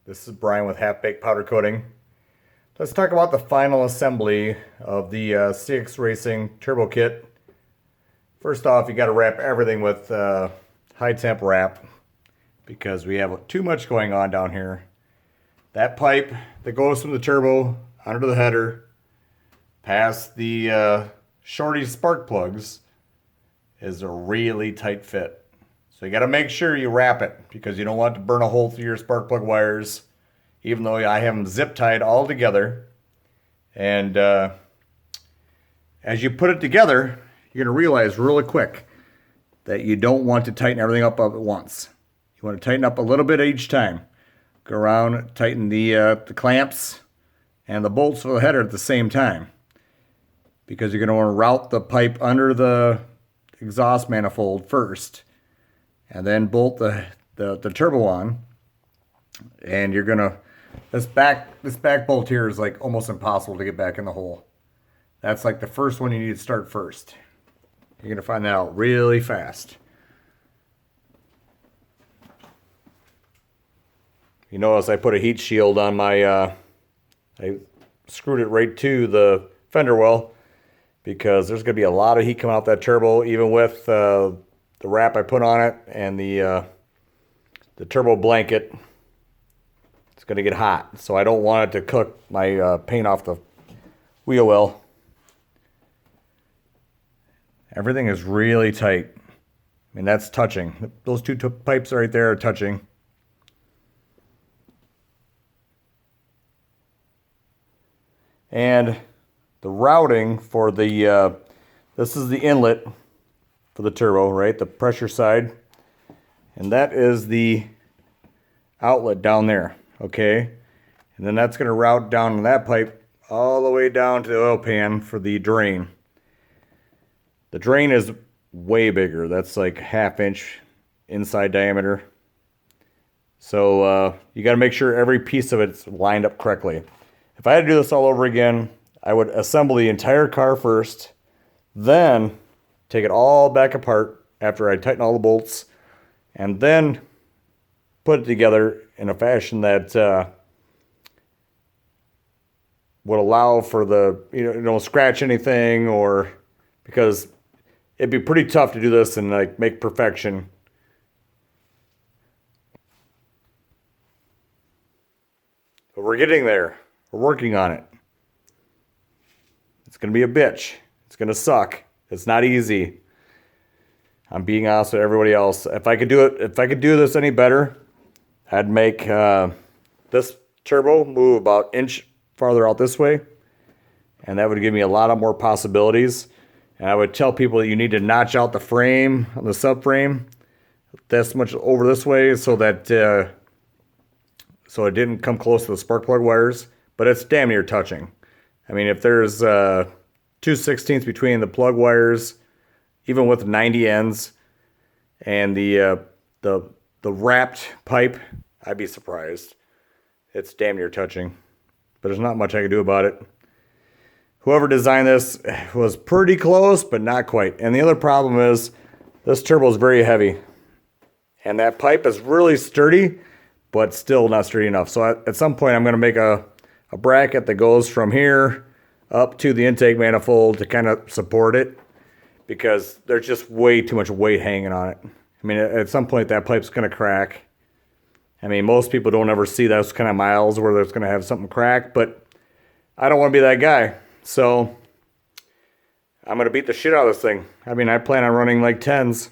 This is Brian with Half Baked Powder Coating. Let's talk about the final assembly of the CX Racing Turbo Kit. First off, you got to wrap everything with high temp wrap because we have too much going on down here. That pipe that goes from the turbo under the header past the shorty spark plugs is a really tight fit. So you got to make sure you wrap it because you don't want to burn a hole through your spark plug wires, even though I have them zip tied all together. And as you put it together, you're going to realize really quick that you don't want to tighten everything up at once. You want to tighten up a little bit each time. Go around, tighten the clamps and the bolts for the header at the same time, because you're going to want to route the pipe under the exhaust manifold first, and then bolt the turbo on. And you're gonna this back bolt here is like almost impossible to get back in the hole. That's like the first one you need to start first. You're gonna find that out really fast. You notice I put a heat shield on my I screwed it right to the fender well because there's gonna be a lot of heat coming out that turbo, even with the wrap I put on it and the turbo blanket. It's going to get hot, so I don't want it to cook my paint off the wheel well. Everything is really tight. I mean, that's touching. Those two pipes right there are touching. And the routing for the this is the inlet for the turbo, right? The pressure side. And that is the outlet down there, okay? And then that's going to route down that pipe all the way down to the oil pan for the drain. The drain is way bigger. That's like 1/2 inch inside diameter. So you got to make sure every piece of it's lined up correctly. If I had to do this all over again, I would assemble the entire car first, then take it all back apart after I tighten all the bolts, and then put it together in a fashion that would allow for the, don't scratch anything, or because it'd be pretty tough to do this and like make perfection. But we're getting there. We're working on it. It's going to be a bitch. It's going to suck. It's not easy. I'm being honest with everybody else. If I could do this any better, I'd make this turbo move about an inch farther out this way, and that would give me a lot of more possibilities. And I would tell people that you need to notch out the frame on the subframe this much over this way, so that so it didn't come close to the spark plug wires. But it's damn near touching. I mean, if there's 2/16 between the plug wires, even with 90 ends, and the wrapped pipe, I'd be surprised. It's damn near touching, but there's not much I can do about it. Whoever designed this was pretty close, but not quite. And the other problem is this turbo is very heavy, and that pipe is really sturdy, but still not sturdy enough. So at some point, I'm going to make a bracket that goes from here up to the intake manifold to kind of support it, because there's just way too much weight hanging on it. I mean, at some point that pipe's going to crack. I mean, most people don't ever see those kind of miles where there's going to have something crack, but I don't want to be that guy. So I'm going to beat the shit out of this thing. I mean, I plan on running like 10s.